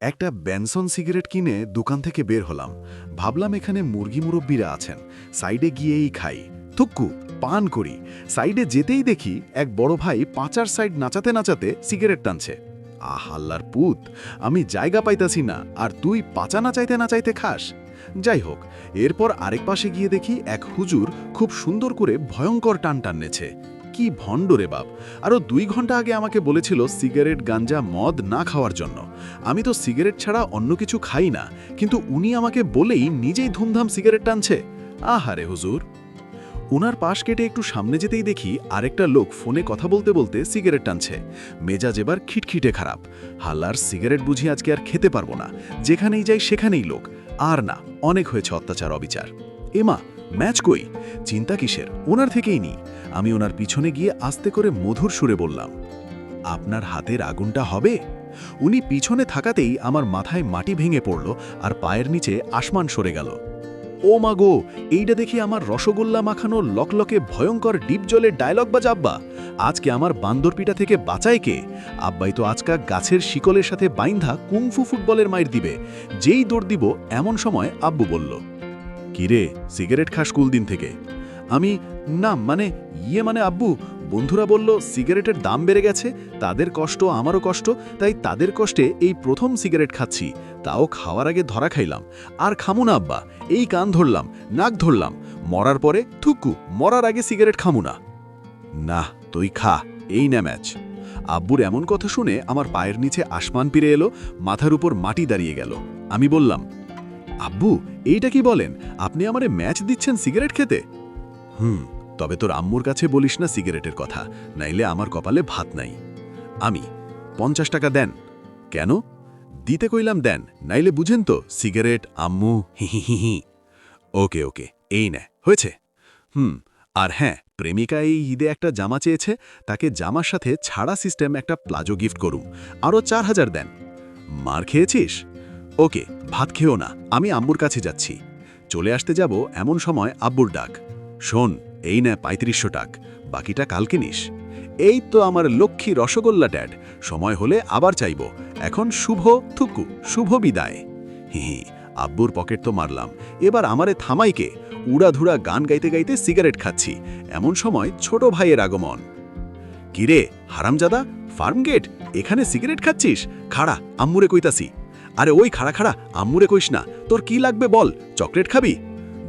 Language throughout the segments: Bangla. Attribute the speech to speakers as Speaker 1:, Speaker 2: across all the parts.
Speaker 1: একটা বেনসন সিগারেট কিনে দোকান থেকে বের হলাম। ভাবলাম এখানে মুরগি মুরব্বীরা আছেন, সাইডে গিয়েই খাই, থুক্কু পান করি। সাইডে যেতেই দেখি এক বড় ভাই পাঁচার সাইড নাচাতে নাচাতে সিগারেট টানছে। আহাল্লার পুত, আমি জায়গা পাইতাছি না, আর তুই পাচা নাচাইতে নাচাইতে খাস। যাই হোক, এরপর আরেক পাশে গিয়ে দেখি এক হুজুর খুব সুন্দর করে ভয়ঙ্কর টান টাননেছে। কি ভণ্ড রে বাপ! আরও 2 ঘন্টা আগে আমাকে বলেছিল সিগারেট গাঞ্জা মদ না খাওয়ার জন্য। আমি তো সিগারেট ছাড়া অন্য কিছু খাই না, কিন্তু উনি আমাকে বলেই নিজেই ধুমধাম সিগারেট টানছে। আহারে হুজুর! উনার পাশ কেটে একটু সামনে যেতেই দেখি আরেকটা লোক ফোনে কথা বলতে বলতে সিগারেট টানছে। মেজাজ এবার খিটখিটে খারাপ। হাল্লার সিগারেট বুঝি আজকে আর খেতে পারবো না, যেখানেই যাই সেখানেই লোক। আর না, অনেক হয়েছে অত্যাচার অবিচার। এমা, ম্যাচ কই? চিন্তা কিসের, ওনার থেকেই নি। আমি ওনার পিছনে গিয়ে আস্তে করে মধুর সুরে বললাম, আপনার হাতের আগুনটা হবে? উনি পিছনে থাকাতেই আমার মাথায় মাটি ভেঙে পড়ল, আর পায়ের নিচে আসমান সরে গেল। ও মাগো, এইটা দেখি আমার রসগোল্লা মাখানো লকলকে ভয়ঙ্কর ডিপ জলের ডায়লগ বাজ আব্বা। আজকে আমার বান্দরপিটা থেকে বাঁচায় কে? আব্বাই তো আজকা গাছের শিকলের সাথে বাইন্ধা কুংফু ফুটবলের মাইর দিবে। যেই দৌড় দিব এমন সময় আব্বু বলল, কিরে, সিগারেট খাস স্কুল দিন থেকে? আমি, না মানে আব্বু, বন্ধুরা বলল সিগারেটের দাম বেড়ে গেছে, তাদের কষ্ট আমারও কষ্ট, তাই তাদের কষ্টে এই প্রথম সিগারেট খাচ্ছি। তাও খাওয়ার আগে ধরা খাইলাম, আর খামু না আব্বা। এই কান ধরলাম, নাক ধরলাম, মরার পরে থুকু, মরার আগে সিগারেট খামু না। না, তুই খা, এই না ম্যাচ। আব্বুর এমন কথা শুনে আমার পায়ের নিচে আসমান পিরে এলো, মাথার উপর মাটি দাঁড়িয়ে গেল। আমি বললাম, আব্বু, এইটা কি বলেন? আপনি আমারে ম্যাচ দিচ্ছেন সিগারেট খেতে? তবে তোর আম্মুর কাছে বলিস না সিগারেটের কথা, নাইলে আমার কপালে ভাত নাই। আমি, 50 টাকা দেন। কেন? দিতে কইলাম দেন, নাইলে বুঝেন তো সিগারেট আম্মু হি। ওকে ওকে, এই নে, হয়েছে। আর হ্যাঁ, প্রেমিকা এই ঈদে একটা জামা চেয়েছে, তাকে জামার সাথে ছাড়া সিস্টেম একটা প্লাজো গিফট করুম, আরও 4000 দেন। মার খেয়েছিস? ওকে, ভাত খেও না, আমি আম্মুর কাছে যাচ্ছি। চলে আসতে যাব এমন সময় আব্বুর ডাক, শোন, এই নে 3500 টাকা, বাকিটা কালকে নিস। এই তো আমার লক্ষ্মী রসগোল্লা ড্যাড, সময় হলে আবার চাইব। এখন শুভ বিদায়। হি, আব্বুর পকেট তো মারলাম, এবার আমারে থামাইকে। উড়াধুরা গান গাইতে গাইতে সিগারেট খাচ্ছি, এমন সময় ছোট ভাইয়ের আগমন। কিরে হারামজাদা, ফার্মগেট, এখানে সিগারেট খাচ্ছিস? খাড়া, আম্মুরে কইতাছি। আরে ওই খাড়া খাড়া, আম্মুরে কইস না, তোর কি লাগবে বল? চকলেট খাবি?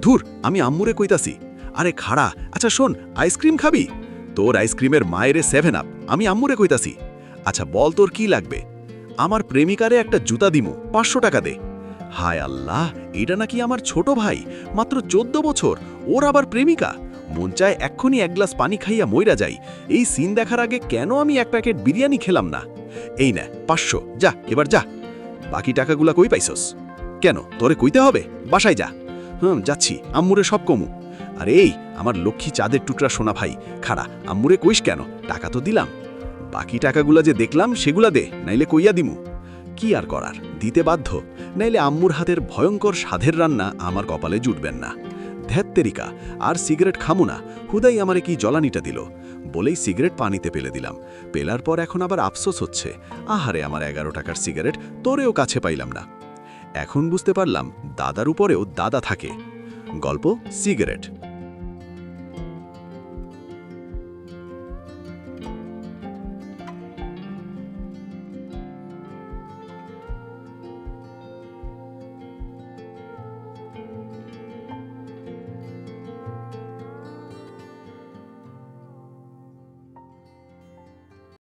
Speaker 1: ধুর, আমি আম্মুরে কইতাছি। আরে খাড়া, আচ্ছা শোন, আইসক্রিম খাবি? তোর আইসক্রিমের মায়েরে 7 আপ, আমি আম্মুরে কইতাছি। আচ্ছা বল, তোর কি লাগবে? আমার প্রেমিকারে একটা জুতা দিমু, 500 টাকা দে। হায় আল্লাহ, এটা নাকি আমার ছোট ভাই, মাত্র 14 বছর, ওর আবার প্রেমিকা। মন চায় এক্ষুনি 1 গ্লাস পানি খাইয়া মইরা যাই। এই সিন দেখার আগে কেন আমি 1 প্যাকেট বিরিয়ানি খেলাম না? এই না 500, যা এবার যা। বাকি টাকাগুলা কই পাইছস? কেন, তোরে কইতে হবে? বাসায় যা। যাচ্ছি, আম্মুরে সব কমু। আরে এই আমার লক্ষ্মী চাঁদের টুকরা সোনা ভাই, খাড়া, আম্মুরে কইস কেন? টাকা তো দিলাম। বাকি টাকাগুলা যে দেখলাম সেগুলা দে, নাইলে কইয়া দিমু। কি আর করার, দিতে বাধ্য, নাইলে আম্মুর হাতের ভয়ঙ্কর স্বাদের রান্না আমার কপালে জুটবেন না। ধ্যাত্তেরিকা, আর সিগারেট খামু না, হুদাই আমারে কি জ্বলানিটা দিল। বলেই সিগারেট পানিতে ফেলে দিলাম। পেলার পর এখন আবার আফসোস হচ্ছে, আহারে আমার 11 টাকার সিগারেট, তোরেও কাছে পাইলাম না। এখন বুঝতে পারলাম দাদার উপরেও দাদা থাকে। গল্প সিগারেট।